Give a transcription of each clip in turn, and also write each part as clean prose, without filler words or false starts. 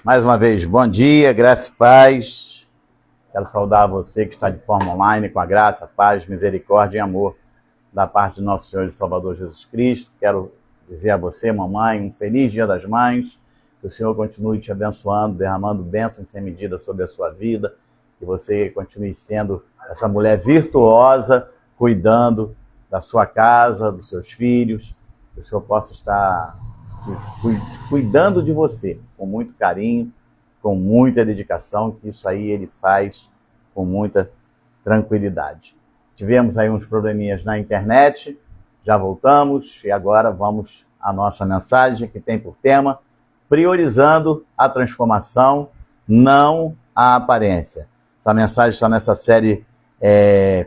Mais uma vez, bom dia, graça e paz. Quero saudar você que está de forma online com a graça, paz, misericórdia e amor da parte do nosso Senhor e Salvador Jesus Cristo. Quero dizer a você, mamãe, um feliz Dia das Mães. Que o Senhor continue te abençoando, derramando bênçãos sem medida sobre a sua vida. Que você continue sendo essa mulher virtuosa, cuidando da sua casa, dos seus filhos. Que o Senhor possa estar cuidando de você com muito carinho, com muita dedicação, que isso aí ele faz com muita tranquilidade. Tivemos aí uns probleminhas na internet, já voltamos e agora vamos à nossa mensagem que tem por tema priorizando a transformação, não a aparência. Essa mensagem está nessa série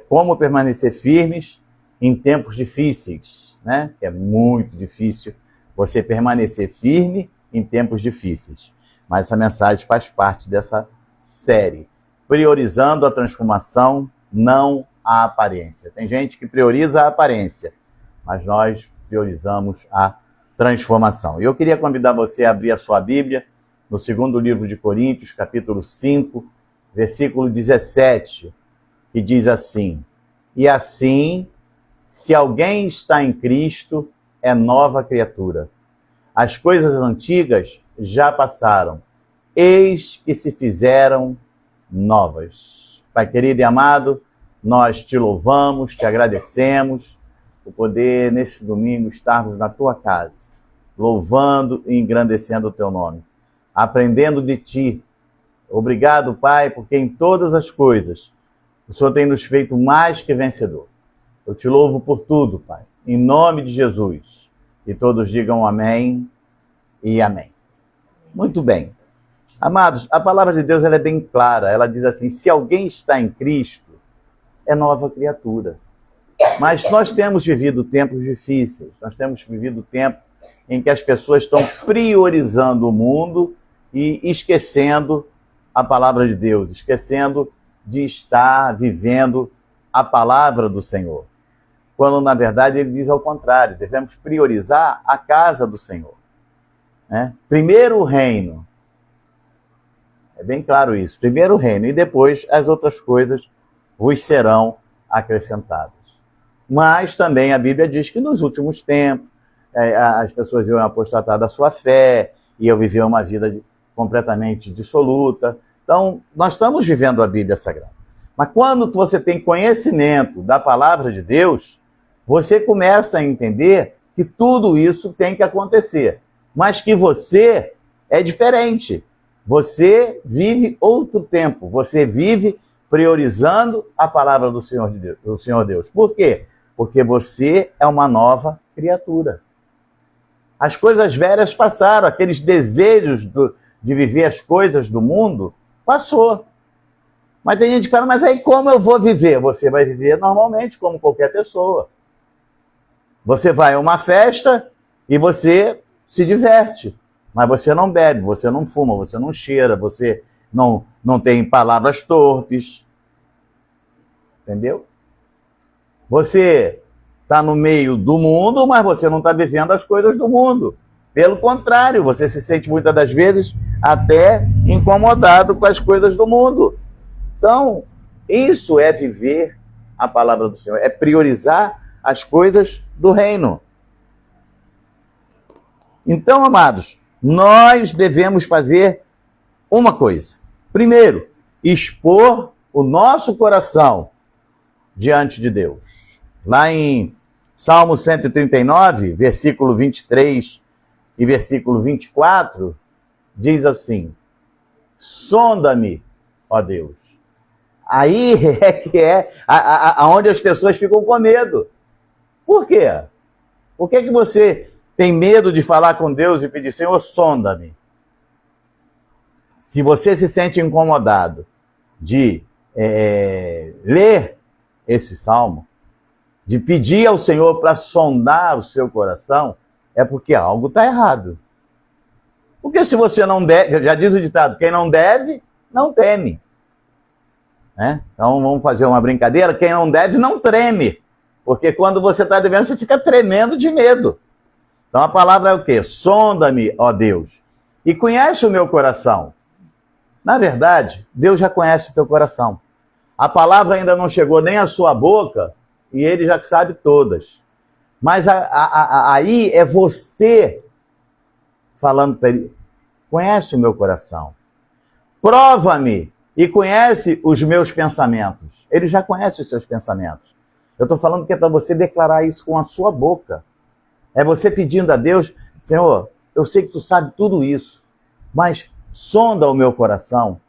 Como permanecer firmes em tempos difíceis, né? Que é muito difícil você permanecer firme em tempos difíceis. Mas essa mensagem faz parte dessa série. Priorizando a transformação, não a aparência. Tem gente que prioriza a aparência, mas nós priorizamos a transformação. E eu queria convidar você a abrir a sua Bíblia no segundo livro de Coríntios, capítulo 5, versículo 17, que diz assim: E assim, se alguém está em Cristo, é nova criatura. As coisas antigas já passaram, eis que se fizeram novas. Pai querido e amado, nós te louvamos, te agradecemos por poder, nesse domingo, estarmos na tua casa, louvando e engrandecendo o teu nome, aprendendo de ti. Obrigado, Pai, porque em todas as coisas o Senhor tem nos feito mais que vencedor. Eu te louvo por tudo, Pai, em nome de Jesus. E todos digam amém e amém. Muito bem. Amados, a palavra de Deus ela é bem clara. Ela diz assim: se alguém está em Cristo, é nova criatura. Mas nós temos vivido tempos difíceis. Nós temos vivido tempo em que as pessoas estão priorizando o mundo e esquecendo a palavra de Deus, esquecendo de estar vivendo a palavra do Senhor. Quando, na verdade, ele diz ao contrário, devemos priorizar a casa do Senhor. Né? Primeiro o reino. É bem claro isso. Primeiro o reino e depois as outras coisas vos serão acrescentadas. Mas também a Bíblia diz que nos últimos tempos as pessoas iam apostatar da sua fé, iam viver uma vida completamente dissoluta. Então, nós estamos vivendo a Bíblia Sagrada. Mas quando você tem conhecimento da palavra de Deus, você começa a entender que tudo isso tem que acontecer, mas que você é diferente. Você vive outro tempo, você vive priorizando a palavra do Senhor Deus. Por quê? Porque você é uma nova criatura. As coisas velhas passaram, aqueles desejos de viver as coisas do mundo, passou. Mas tem gente que fala, mas aí como eu vou viver? Você vai viver normalmente, como qualquer pessoa. Você vai a uma festa e você se diverte, mas você não bebe, você não fuma, você não cheira, você não tem palavras torpes. Entendeu? Você está no meio do mundo, mas você não está vivendo as coisas do mundo. Pelo contrário, você se sente muitas das vezes até incomodado com as coisas do mundo. Então, isso é viver a palavra do Senhor, é priorizar as coisas do reino. Então, amados, nós devemos fazer uma coisa. Primeiro, expor o nosso coração diante de Deus. Lá em Salmo 139, versículo 23 e versículo 24, diz assim: sonda-me, ó Deus. Aí é que aonde as pessoas ficam com medo. Por quê? Por que você tem medo de falar com Deus e pedir, Senhor, sonda-me? Se você se sente incomodado de ler esse salmo, de pedir ao Senhor para sondar o seu coração, é porque algo está errado. Porque se você não deve, já diz o ditado, quem não deve, não teme. Né? Então vamos fazer uma brincadeira, quem não deve, não treme. Porque quando você está devendo, você fica tremendo de medo. Então a palavra é o quê? Sonda-me, ó Deus. e conhece o meu coração. Na verdade, Deus já conhece o teu coração. A palavra ainda não chegou nem à sua boca e ele já sabe todas. Mas aí é você falando para ele, conhece o meu coração. Prova-me e conhece os meus pensamentos. Ele já conhece os seus pensamentos. Eu estou falando que é para você declarar isso com a sua boca. É você pedindo a Deus, Senhor, eu sei que tu sabe tudo isso, mas sonda o meu coração,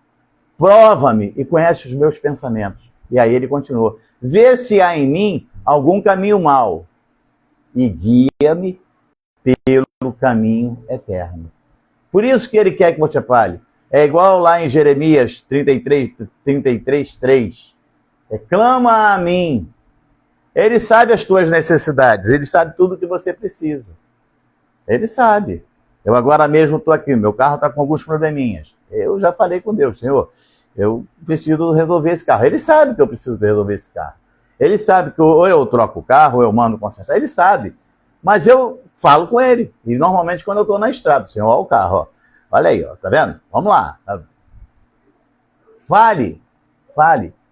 prova-me e conhece os meus pensamentos. E aí ele continua, vê se há em mim algum caminho mau e guia-me pelo caminho eterno. Por isso que ele quer que você fale. É igual lá em Jeremias 33:3. Clama a mim. Ele sabe as tuas necessidades, ele sabe tudo que você precisa. Ele sabe. Eu agora mesmo estou aqui, meu carro está com alguns probleminhas. Eu já falei com Deus, Senhor, eu preciso resolver esse carro. Ele sabe que eu preciso resolver esse carro. Ele sabe que ou eu troco o carro, ou eu mando consertar. Ele sabe. Mas eu falo com ele. E normalmente quando eu estou na estrada, Senhor, olha o carro, ó. Olha aí, ó, tá vendo? Vamos lá. Fale.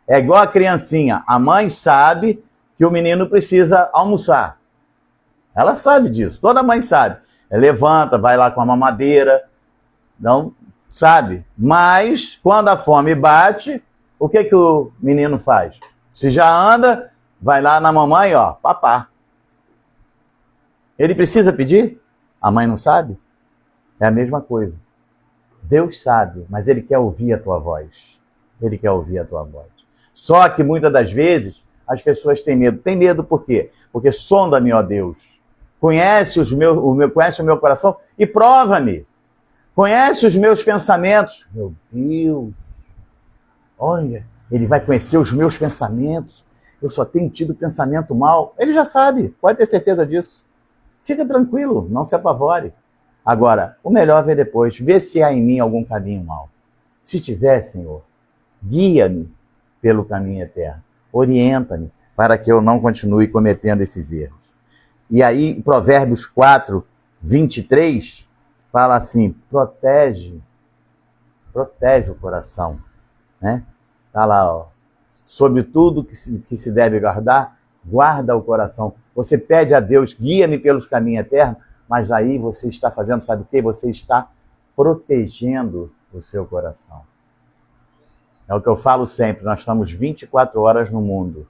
É igual a criancinha. A mãe sabe que o menino precisa almoçar. Ela sabe disso. Toda mãe sabe. Levanta, vai lá com a mamadeira. Não sabe. Mas, quando a fome bate, o que o menino faz? Se já anda, vai lá na mamãe, ó, papá. Ele precisa pedir? A mãe não sabe? É a mesma coisa. Deus sabe, mas ele quer ouvir a tua voz. Ele quer ouvir a tua voz. Só que muitas das vezes as pessoas têm medo. Tem medo por quê? Porque sonda-me, ó Deus. Conhece conhece o meu coração e prova-me. Conhece os meus pensamentos. Meu Deus. Olha, ele vai conhecer os meus pensamentos. Eu só tenho tido pensamento mal. Ele já sabe, pode ter certeza disso. Fica tranquilo, não se apavore. Agora, o melhor é depois. Vê se há em mim algum caminho mal. Se tiver, Senhor, guia-me pelo caminho eterno. Orienta-me para que eu não continue cometendo esses erros. E aí, Provérbios 4:23, fala assim, protege o coração. Né? Tá lá, ó. Sobre tudo que se deve guardar, guarda o coração. Você pede a Deus, guia-me pelos caminhos eternos, mas aí você está fazendo, sabe o quê? Você está protegendo o seu coração. É o que eu falo sempre, nós estamos 24 horas no mundo.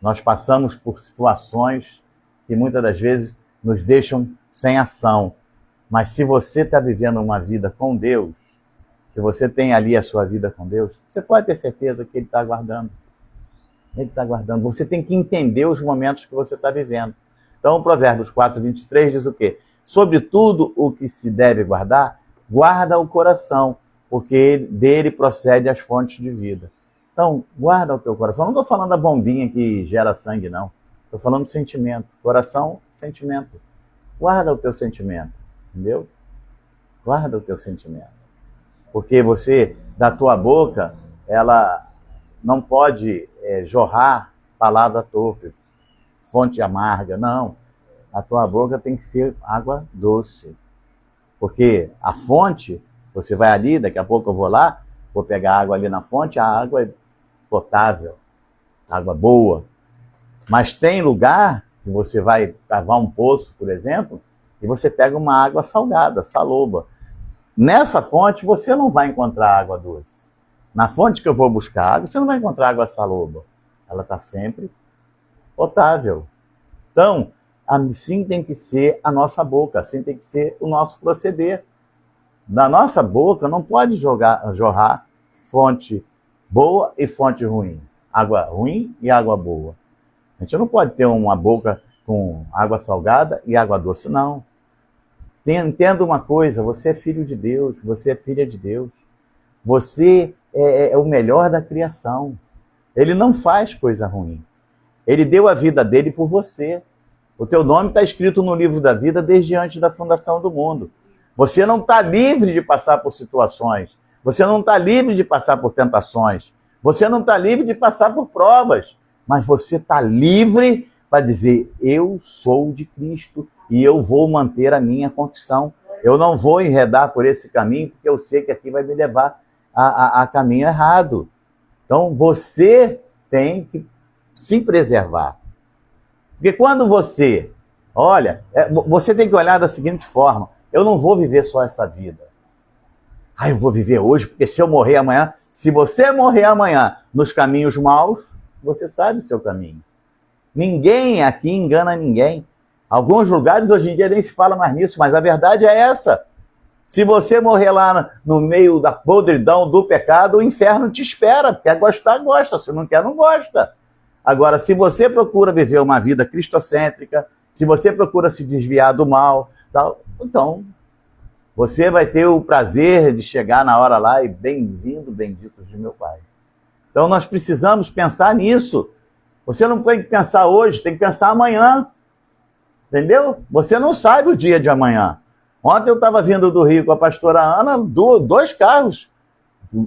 Nós passamos por situações que muitas das vezes nos deixam sem ação. Mas se você está vivendo uma vida com Deus, se você tem ali a sua vida com Deus, você pode ter certeza que Ele está aguardando. Ele está aguardando. Você tem que entender os momentos que você está vivendo. Então, o Provérbios 4:23 diz o quê? Sobre tudo o que se deve guardar, guarda o coração, porque dele procede as fontes de vida. Então, guarda o teu coração. Não estou falando da bombinha que gera sangue, não. Estou falando sentimento. Coração, sentimento. Guarda o teu sentimento, entendeu? Guarda o teu sentimento. Porque você, da tua boca, ela não pode jorrar palavra torpe, fonte amarga, não. A tua boca tem que ser água doce. Porque a fonte, você vai ali, daqui a pouco eu vou lá, vou pegar água ali na fonte, a água é potável, água boa. Mas tem lugar que você vai cavar um poço, por exemplo, e você pega uma água salgada, saloba. Nessa fonte você não vai encontrar água doce. Na fonte que eu vou buscar água, você não vai encontrar água saloba. Ela está sempre potável. Então, assim tem que ser a nossa boca, assim tem que ser o nosso proceder. Da nossa boca não pode jorrar fonte boa e fonte ruim. Água ruim e água boa. A gente não pode ter uma boca com água salgada e água doce, não. Entenda uma coisa, você é filho de Deus, você é filha de Deus. Você é o melhor da criação. Ele não faz coisa ruim. Ele deu a vida dele por você. O teu nome está escrito no livro da vida desde antes da fundação do mundo. Você não está livre de passar por situações. Você não está livre de passar por tentações. Você não está livre de passar por provas. Mas você está livre para dizer, eu sou de Cristo e eu vou manter a minha confissão. Eu não vou enredar por esse caminho, porque eu sei que aqui vai me levar a caminho errado. Então, você tem que se preservar. Porque quando você... Olha, você tem que olhar da seguinte forma: eu não vou viver só essa vida. Eu vou viver hoje, porque se eu morrer amanhã... Se você morrer amanhã nos caminhos maus, você sabe o seu caminho. Ninguém aqui engana ninguém. Alguns lugares hoje em dia nem se fala mais nisso, mas a verdade é essa. Se você morrer lá no meio da podridão do pecado, o inferno te espera. Quer gostar, gosta. Se não quer, não gosta. Agora, se você procura viver uma vida cristocêntrica, se você procura se desviar do mal, então você vai ter o prazer de chegar na hora lá e bem-vindo, benditos de meu Pai. Então nós precisamos pensar nisso. Você não tem que pensar hoje, tem que pensar amanhã. Entendeu? Você não sabe o dia de amanhã. Ontem eu estava vindo do Rio com a pastora Ana, 2 carros,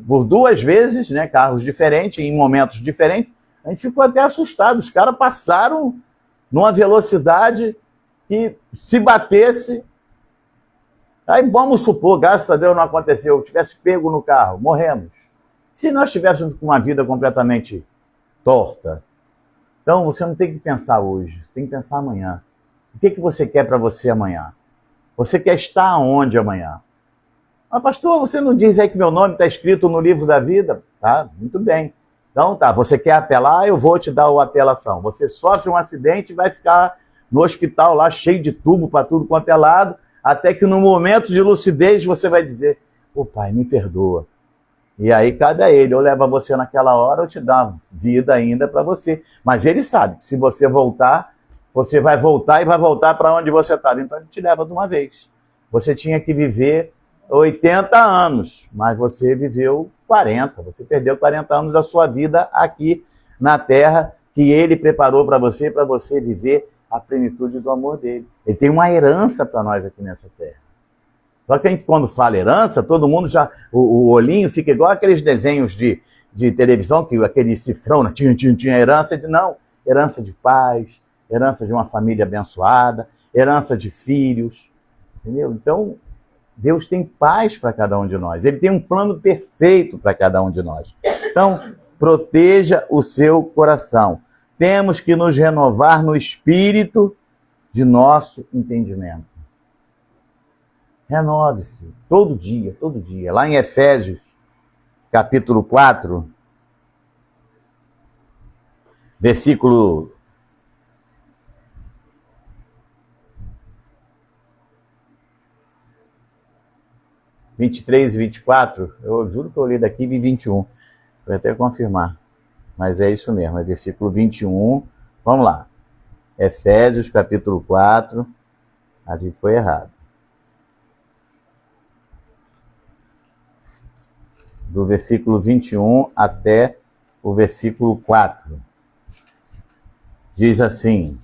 por 2 vezes, né, carros diferentes, em momentos diferentes. A gente ficou até assustado. Os caras passaram numa velocidade que, se batesse... Aí vamos supor, graças a Deus não aconteceu, tivesse pego no carro, morremos. Se nós tivéssemos com uma vida completamente torta. Então você não tem que pensar hoje, tem que pensar amanhã. O que você quer para você amanhã? Você quer estar onde amanhã? Mas pastor, você não diz aí que meu nome está escrito no livro da vida? Tá, muito bem. Então tá, você quer apelar, eu vou te dar a apelação. Você sofre um acidente e vai ficar no hospital lá cheio de tubo para tudo quanto é lado, até que no momento de lucidez você vai dizer: ô Pai, me perdoa. E aí cabe a ele, ou leva você naquela hora, ou te dá vida ainda para você. Mas ele sabe que se você voltar, você vai voltar e vai voltar para onde você estava. Então ele te leva de uma vez. Você tinha que viver 80 anos, mas você viveu 40. Você perdeu 40 anos da sua vida aqui na Terra, que ele preparou para você viver a plenitude do amor dele. Ele tem uma herança para nós aqui nessa terra. Só que a gente, quando fala herança, todo mundo já... O olhinho fica igual aqueles desenhos de televisão, que aquele cifrão, né, tinha herança. Não, herança de paz, herança de uma família abençoada, herança de filhos. Entendeu? Então, Deus tem paz para cada um de nós. Ele tem um plano perfeito para cada um de nós. Então, proteja o seu coração. Temos que nos renovar no espírito de nosso entendimento. Renove-se todo dia, todo dia. Lá em Efésios, capítulo 4, versículo 23 e 24, eu juro que eu li daqui e vi 21. Vou até confirmar. Mas é isso mesmo, é versículo 21. Vamos lá. Efésios, capítulo 4. Ali foi errado. Do versículo 21 até o versículo 4. Diz assim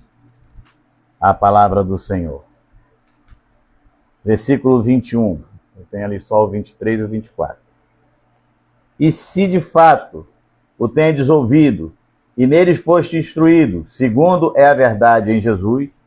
a palavra do Senhor. Versículo 21. Eu tenho ali só o 23 e o 24. E se de fato o tendes ouvido, e neles foste instruído, segundo é a verdade em Jesus,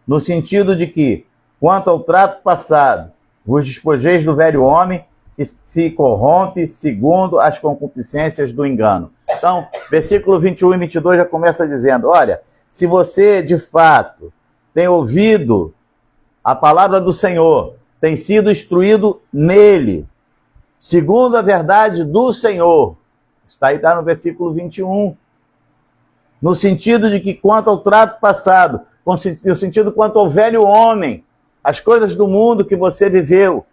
no sentido de que, quanto ao trato passado, vos despojeis do velho homem, que se corrompe segundo as concupiscências do engano. Então, versículo 21 e 22 já começa dizendo: olha, se você de fato tem ouvido a palavra do Senhor, tem sido instruído nele, segundo a verdade do Senhor, está aí, está no versículo 21, no sentido de que quanto ao trato passado, no sentido quanto ao velho homem, as coisas do mundo que você viveu,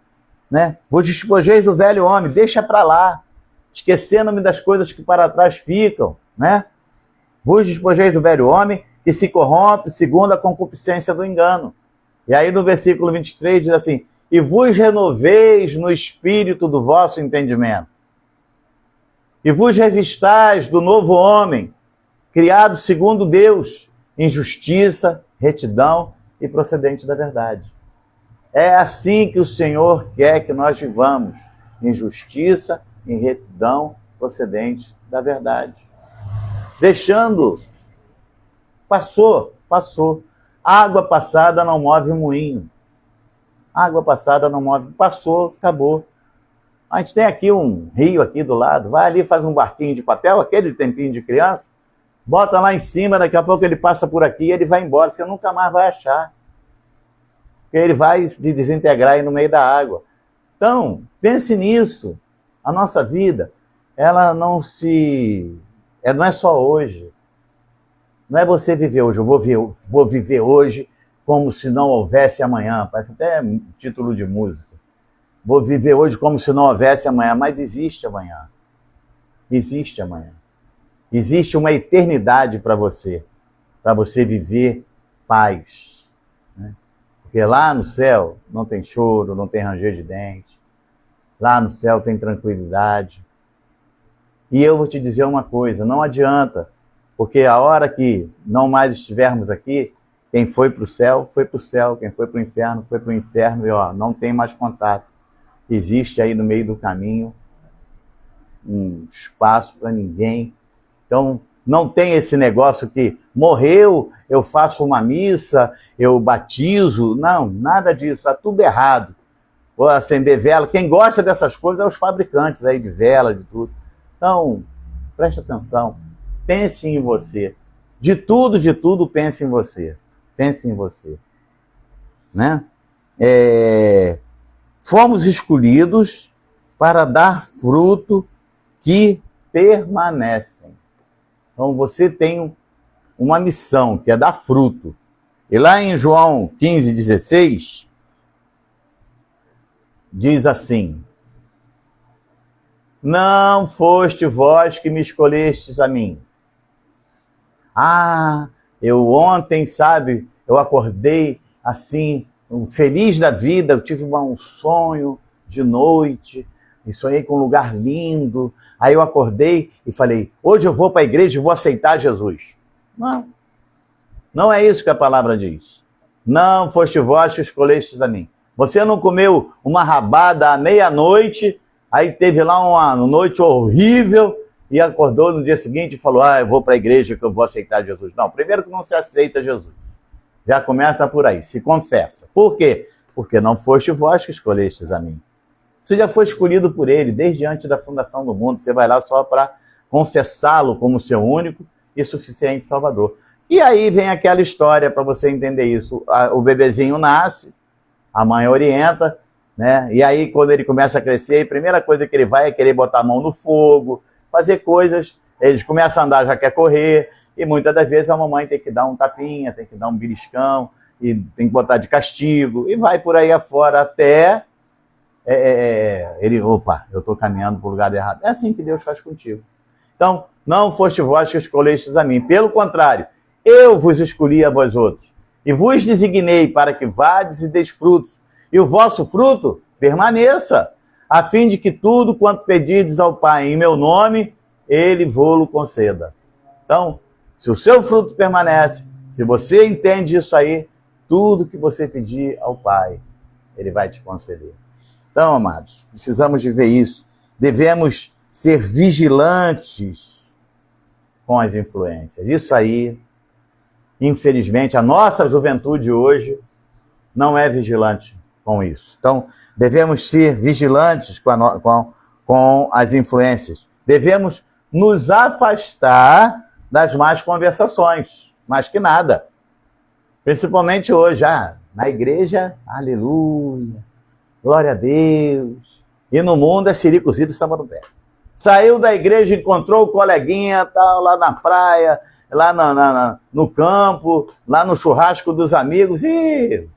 né? Vos despojeis do velho homem, deixa para lá, esquecendo-me das coisas que para trás ficam, né? Vos despojeis do velho homem, que se corrompe segundo a concupiscência do engano. E aí no versículo 23 diz assim: e vos renoveis no espírito do vosso entendimento, e vos revistais do novo homem, criado segundo Deus, em justiça, retidão e procedente da verdade. É assim que o Senhor quer que nós vivamos, em justiça, em retidão, procedente da verdade. Deixando, passou. Água passada não move moinho. Água passada não move. Passou, acabou. A gente tem aqui um rio aqui do lado. Vai ali, faz um barquinho de papel, aquele tempinho de criança. Bota lá em cima, daqui a pouco ele passa por aqui e ele vai embora. Você nunca mais vai achar. Porque ele vai se desintegrar aí no meio da água. Então, pense nisso. A nossa vida, ela não é só hoje. Não é você viver hoje. Eu vou viver hoje como se não houvesse amanhã. Parece até título de música. Vou viver hoje como se não houvesse amanhã. Mas existe amanhã. Existe amanhã. Existe uma eternidade para você viver paz. Né? Porque lá no céu não tem choro, não tem ranger de dente. Lá no céu tem tranquilidade. E eu vou te dizer uma coisa, não adianta, porque a hora que não mais estivermos aqui, quem foi para o céu, foi para o céu. Quem foi para o inferno, foi para o inferno. E não tem mais contato. Existe aí no meio do caminho um espaço para ninguém. Então, não tem esse negócio que morreu, eu faço uma missa, eu batizo. Não, nada disso, está tudo errado. Vou acender vela. Quem gosta dessas coisas é os fabricantes aí de vela, de tudo. Então, preste atenção. Pense em você. De tudo, pense em você. Pense em você. Né? Fomos escolhidos para dar fruto que permanecem. Então você tem uma missão, que é dar fruto. E lá em João 15,16, diz assim: não foste vós que me escolhestes a mim. Eu ontem, sabe, eu acordei assim, feliz da vida, eu tive um sonho de noite, e sonhei com um lugar lindo. Aí eu acordei e falei, hoje eu vou para a igreja e vou aceitar Jesus. Não é isso que a palavra diz. Não foste vós que escolhestes a mim. Você não comeu uma rabada à meia-noite, aí teve lá uma noite horrível e acordou no dia seguinte e falou, eu vou para a igreja que eu vou aceitar Jesus. Não, primeiro que não se aceita Jesus. Já começa por aí, se confessa. Por quê? Porque não foste vós que escolhestes a mim. Você já foi escolhido por ele desde antes da fundação do mundo. Você vai lá só para confessá-lo como seu único e suficiente Salvador. E aí vem aquela história para você entender isso. O bebezinho nasce, a mãe orienta, né? E aí quando ele começa a crescer, a primeira coisa que ele vai é querer botar a mão no fogo, fazer coisas. Eles começam a andar, já quer correr. E muitas das vezes a mamãe tem que dar um tapinha, tem que dar um beliscão, e tem que botar de castigo. E vai por aí afora até... eu estou caminhando para o lugar errado. É assim que Deus faz contigo. Então, não foste vós que escolhestes a mim. Pelo contrário, eu vos escolhi a vós outros. E vos designei para que vades e deis frutos. E o vosso fruto permaneça, a fim de que tudo quanto pedirdes ao Pai em meu nome, ele vô-lo conceda. Então, se o seu fruto permanece, se você entende isso aí, tudo que você pedir ao Pai, ele vai te conceder. Então, amados, precisamos de ver isso. Devemos ser vigilantes com as influências. Isso aí, infelizmente, a nossa juventude hoje não é vigilante com isso. Então, devemos ser vigilantes com as influências. Devemos nos afastar das más conversações, mais que nada. Principalmente hoje, na igreja, aleluia. Glória a Deus. E no mundo é sirico-zito e samba no pé. Saiu da igreja, encontrou o coleguinha, tal, lá na praia, lá no campo, lá no churrasco dos amigos. E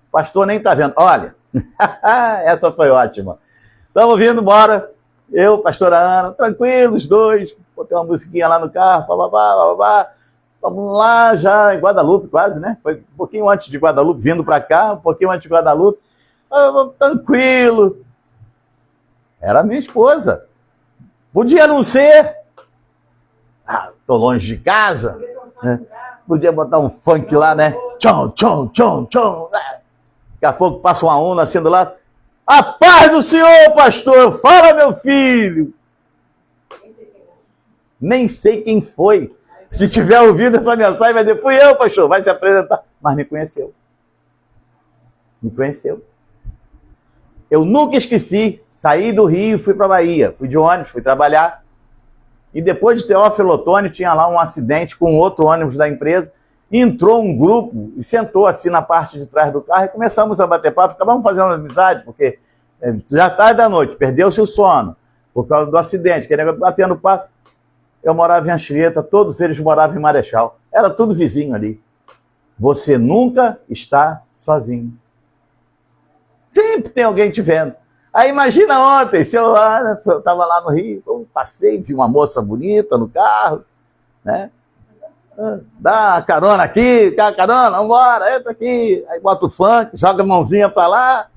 o pastor nem tá vendo. Olha, essa foi ótima. Estamos vindo embora. Eu, pastora Ana, tranquilos, dois. Botei uma musiquinha lá no carro, bababá. Estamos lá já em Guadalupe quase, né? Foi um pouquinho antes de Guadalupe, vindo para cá, um pouquinho antes de Guadalupe. Tranquilo. Era minha esposa. Podia não ser. Tô longe de casa. Né? Podia botar um funk lá, né? Tchom, tchom, tchom, tchom. Daqui a pouco passa uma onda assim do lado. A paz do Senhor, pastor. Fala, meu filho. Nem sei quem foi. Se tiver ouvido essa mensagem, vai dizer, fui eu, pastor. Vai se apresentar. Mas me conheceu. Me conheceu. Eu nunca esqueci, saí do Rio e fui para a Bahia. Fui de ônibus, fui trabalhar. E depois de Teófilo Otoni, tinha lá um acidente com outro ônibus da empresa. Entrou um grupo e sentou assim na parte de trás do carro e começamos a bater papo. Acabamos fazendo amizade, porque já tarde da noite, perdeu-se o sono por causa do acidente, querendo batendo papo. Eu morava em Anchieta, todos eles moravam em Marechal. Era tudo vizinho ali. Você nunca está sozinho. Sempre tem alguém te vendo. Aí imagina ontem, se eu estava lá no Rio, eu passei, vi uma moça bonita no carro, né? Dá uma carona aqui, dá uma carona, vambora, entra aqui. Aí bota o funk, joga a mãozinha para lá.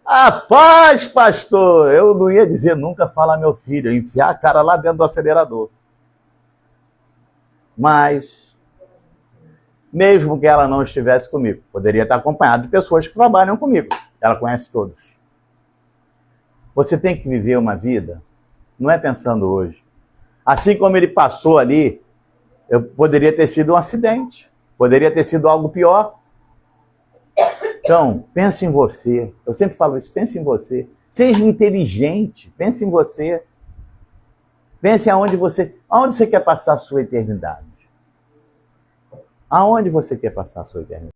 A paz, pastor! Eu não ia dizer nunca fala meu filho, eu ia enfiar a cara lá dentro do acelerador. Mas, mesmo que ela não estivesse comigo, poderia estar acompanhada de pessoas que trabalham comigo. Ela conhece todos. Você tem que viver uma vida, não é pensando hoje. Assim como ele passou ali, poderia ter sido um acidente, poderia ter sido algo pior. Então, pense em você. Eu sempre falo isso, pense em você. Seja inteligente, pense em você. Pense aonde você quer passar a sua eternidade. Aonde você quer passar a sua eternidade?